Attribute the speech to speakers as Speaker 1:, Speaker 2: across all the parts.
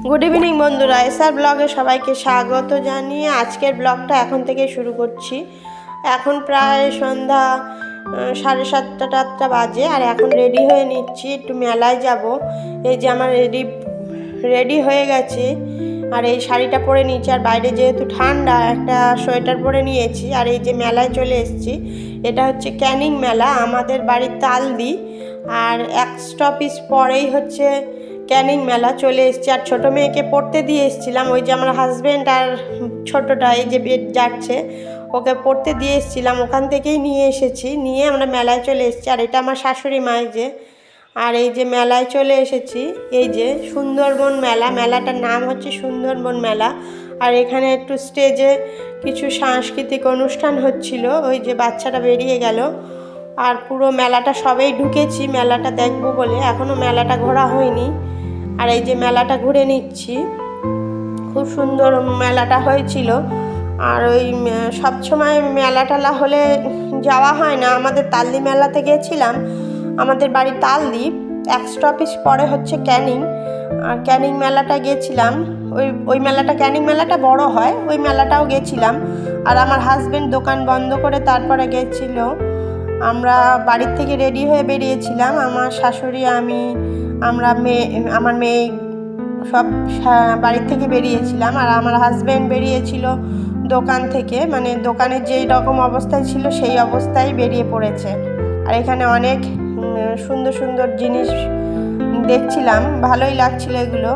Speaker 1: Good evening বন্ধুরা, SR ব্লগে সবাইকে স্বাগত জানিয়ে আজকের ব্লগটা এখন থেকে শুরু করছি। এখন প্রায় সন্ধ্যা 7:30-8টা বাজে, আর এখন রেডি হয়ে নিচ্ছি, একটু মেলায় যাব। এই যে আমার রেডি হয়ে গেছে, আর এই শাড়িটা পরে নিয়েছি, আর বাইরে যেহেতু ঠান্ডা একটা সোয়েটার পরে নিয়েছি। আর এই যে মেলায় চলে এসেছি, এটা হচ্ছে ক্যানিং মেলা, আমাদের বাড়ির তালদি। আর এক স্টপেজ পরেই হচ্ছে ক্যানিং মেলা। চলে এসেছি, আর ছোটো মেয়েকে পড়তে দিয়ে এসেছিলাম। ওই যে আমার হাজব্যান্ড আর ছোটোটা এই যে বেড যাচ্ছে, ওকে পড়তে দিয়ে এসেছিলাম, ওখান থেকেই নিয়ে এসেছি, নিয়ে আমরা মেলায় চলে এসেছি। আর এটা আমার শাশুড়ি মায়ের যে, আর এই যে মেলায় চলে এসেছি, এই যে সুন্দরবন মেলা। মেলাটার নাম হচ্ছে সুন্দরবন মেলা। আর এখানে একটু স্টেজে কিছু সাংস্কৃতিক অনুষ্ঠান হচ্ছিল, ওই যে বাচ্চারা বেরিয়ে গেল। আর পুরো মেলাটা সবেই ঢুকেছি মেলাটা দেখবো বলে, এখনও মেলাটা ঘোরা হয়নি। আর এই যে মেলাটা ঘুরে নিচ্ছি, খুব সুন্দর মেলাটা হয়েছিল। আর ওই সবসময় মেলা টেলা হলে যাওয়া হয় না, আমাদের তালদি মেলাতে গেছিলাম, আমাদের বাড়ি তালদি, এক স্টপেজ পরে হচ্ছে ক্যানিং। আর ক্যানিং মেলাটা গেছিলাম, ওই মেলাটা ক্যানিং মেলাটা বড় হয়, ওই মেলাটাও গেছিলাম। আর আমার হাজব্যান্ড দোকান বন্ধ করে তারপরে গেছিল। আমরা বাড়ির থেকে রেডি হয়ে বেরিয়েছিলাম, আমার শাশুড়ি, আমার মেয়ে সব বাড়ির থেকে বেরিয়েছিলাম। আর আমার হাজব্যান্ড বেরিয়েছিল দোকান থেকে, মানে দোকানের যেই রকম অবস্থায় ছিল সেই অবস্থায় বেরিয়ে পড়েছে। আর এখানে অনেক সুন্দর সুন্দর জিনিস দেখছিলাম, ভালোই লাগছিল এগুলো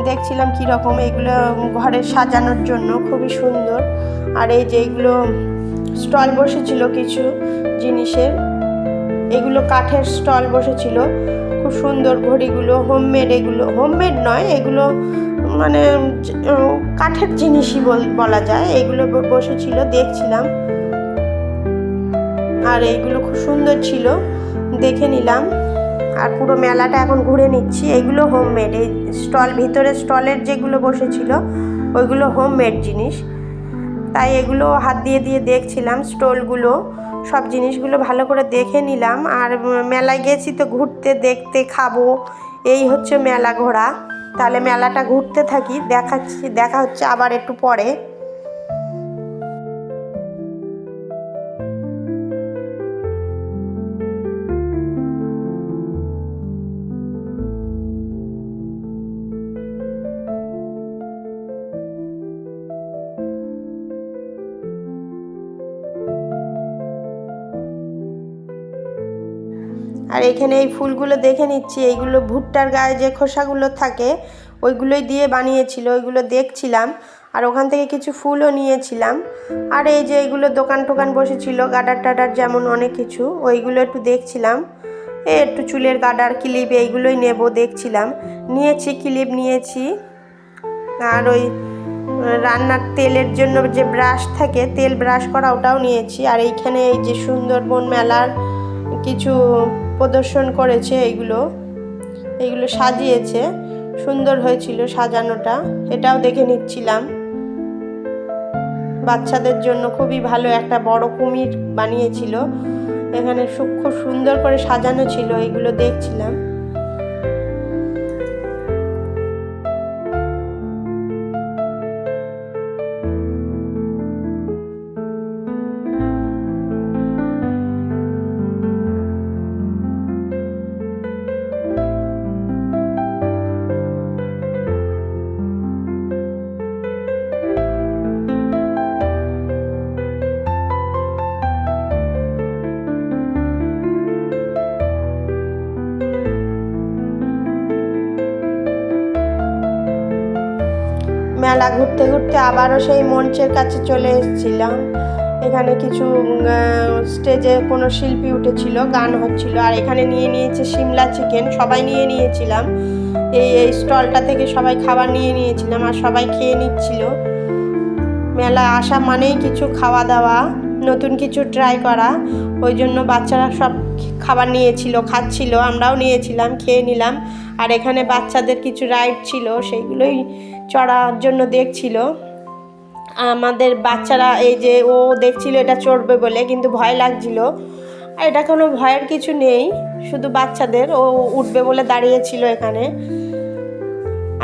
Speaker 1: দেখছিলাম কীরকম, এগুলো ঘরে সাজানোর জন্য খুবই সুন্দর। আর এই যে এগুলো স্টল বসেছিল কিছু জিনিসের, এগুলো কাঠের স্টল বসেছিল, খুব সুন্দর ঘড়িগুলো হোমমেড, এগুলো হোমমেড নয়, এগুলো মানে কাঠের জিনিসই বলা যায়, এগুলো বসেছিল দেখছিলাম। আর এইগুলো খুব সুন্দর ছিল, দেখে নিলাম। আর পুরো মেলাটা এখন ঘুরে নিচ্ছি, এগুলো হোমমেড, এই স্টল ভিতরে স্টলের যেগুলো বসেছিল ওইগুলো হোমমেড জিনিস, তাই এগুলো হাত দিয়ে দিয়ে দেখছিলাম স্টলগুলো, সব জিনিসগুলো ভালো করে দেখে নিলাম। আর মেলায় গেছি তো ঘুরতে, দেখতে, খাবো, এই হচ্ছে মেলা ঘোরা। তাহলে মেলাটা ঘুরতে থাকি, দেখা হচ্ছে আবার একটু পরে। আর এখানে এই ফুলগুলো দেখে নিচ্ছি, এইগুলো ভুট্টার গায়ে যে খোসাগুলো থাকে ওইগুলোই দিয়ে বানিয়েছিল, ওইগুলো দেখছিলাম। আর ওখান থেকে কিছু ফুলও নিয়েছিলাম। আর এই যে এইগুলো দোকান টোকান বসেছিল, গার্ডার টাডার যেমন অনেক কিছু, ওইগুলো একটু দেখছিলাম। একটু চুলের গার্ডার, ক্লিপ, এইগুলোই নেব দেখছিলাম, নিয়েছি, ক্লিপ নিয়েছি। আর ওই রান্নার তেলের জন্য যে ব্রাশ থাকে, তেল ব্রাশ করা, ওটাও নিয়েছি। আর এইখানে এই যে সুন্দরবন মেলার কিছু প্রদর্শন করেছে, এইগুলো সাজিয়েছে, সুন্দর হয়েছিল সাজানোটা, এটাও দেখে নিচ্ছিলাম। বাচ্চাদের জন্য খুবই ভালো একটা বড় কুমির বানিয়েছিল, এখানে খুব সুন্দর করে সাজানো ছিল, এইগুলো দেখছিলাম। মেলা ঘুরতে ঘুরতে আবারও সেই মঞ্চের কাছে চলে এসেছিলাম। এখানে কিছু স্টেজে কোনো শিল্পী উঠেছিল, গান হচ্ছিল। আর এখানে নিয়েছে সিমলা চিকেন, সবাই নিয়েছিলাম। এই স্টলটা থেকে সবাই খাবার নিয়েছিলাম, আর সবাই খেয়ে নিচ্ছিল। মেলা আসা মানেই কিছু খাওয়া দাওয়া, নতুন কিছু ট্রাই করা, ওই জন্য বাচ্চারা সব খাবার খাচ্ছিল, আমরাও নিয়েছিলাম, খেয়ে নিলাম। আর এখানে বাচ্চাদের কিছু রাইড ছিল, সেইগুলোই চড়ার জন্য দেখছিল। আমাদের বাচ্চারা এই যে ও দেখছিল এটা চড়বে বলে, কিন্তু ভয় লাগছিল। আর এটা কোনো ভয়ের কিছু নেই, শুধু বাচ্চাদের, ও উঠবে বলে দাঁড়িয়েছিল এখানে।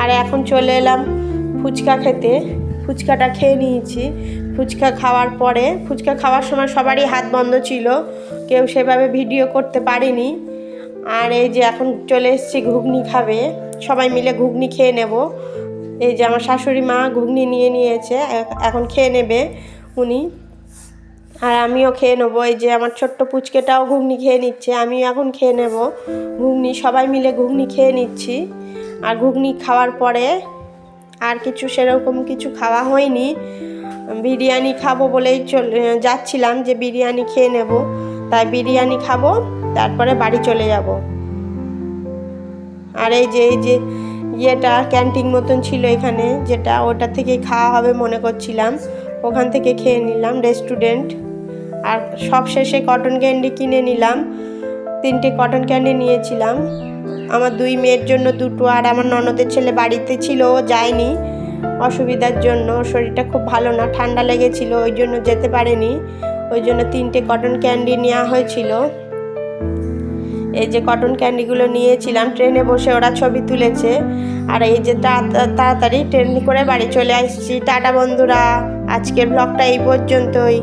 Speaker 1: আর এখন চলে এলাম ফুচকা খেতে। ফুচকাটা খেয়ে নিয়েছি। ফুচকা খাওয়ার পরে, ফুচকা খাওয়ার সময় সবারই হাত বন্ধ ছিল, কেউ সেভাবে ভিডিও করতে পারিনি। আর এই যে এখন চলে এসেছি ঘুগনি খাবে, সবাই মিলে ঘুগনি খেয়ে নেব। এই যে আমার শাশুড়ি মা ঘুগনি নিয়ে নিয়েছে, এখন খেয়ে নেবে উনি, আর আমিও খেয়ে নেবো। এই যে আমার ছোট্ট পুচকেটাও ঘুগনি খেয়ে নিচ্ছে, আমিও এখন খেয়ে নেব ঘুগনি। সবাই মিলে ঘুগনি খেয়ে নিচ্ছি। আর ঘুগনি খাওয়ার পরে আর কিছু সেরকম কিছু খাওয়া হয়নি। বিরিয়ানি খাবো বলেই যাচ্ছিলাম যে বিরিয়ানি খেয়ে নেব, তাই বিরিয়ানি খাবো, তারপরে বাড়ি চলে যাব। আর এই যে ইয়েটা ক্যান্টিন মতন ছিল এখানে, যেটা ওটা থেকেই খাওয়া হবে মনে করছিলাম, ওখান থেকে খেয়ে নিলাম রেস্টুরেন্ট। আর সব শেষে কটন ক্যান্ডি কিনে নিলাম, 3টে কটন ক্যান্ডি নিয়েছিলাম। আমার 2 মেয়ের জন্য 2টো, আর আমার ননদের ছেলে বাড়িতে ছিল, ও যায়নি অসুবিধার জন্য, শরীরটা খুব ভালো না, ঠান্ডা লেগেছিল, ওই জন্য যেতে পারেনি। ওই জন্য 3টে কটন ক্যান্ডি নেওয়া হয়েছিল। এই যে কটন ক্যান্ডিগুলো নিয়েছিলাম, ট্রেনে বসে ওরা ছবি তুলেছে। আর এই যে তাড়াতাড়ি ট্রেন করে বাড়ি চলে আসছি। টাটা বন্ধুরা, আজকের ব্লগটা এই পর্যন্তই।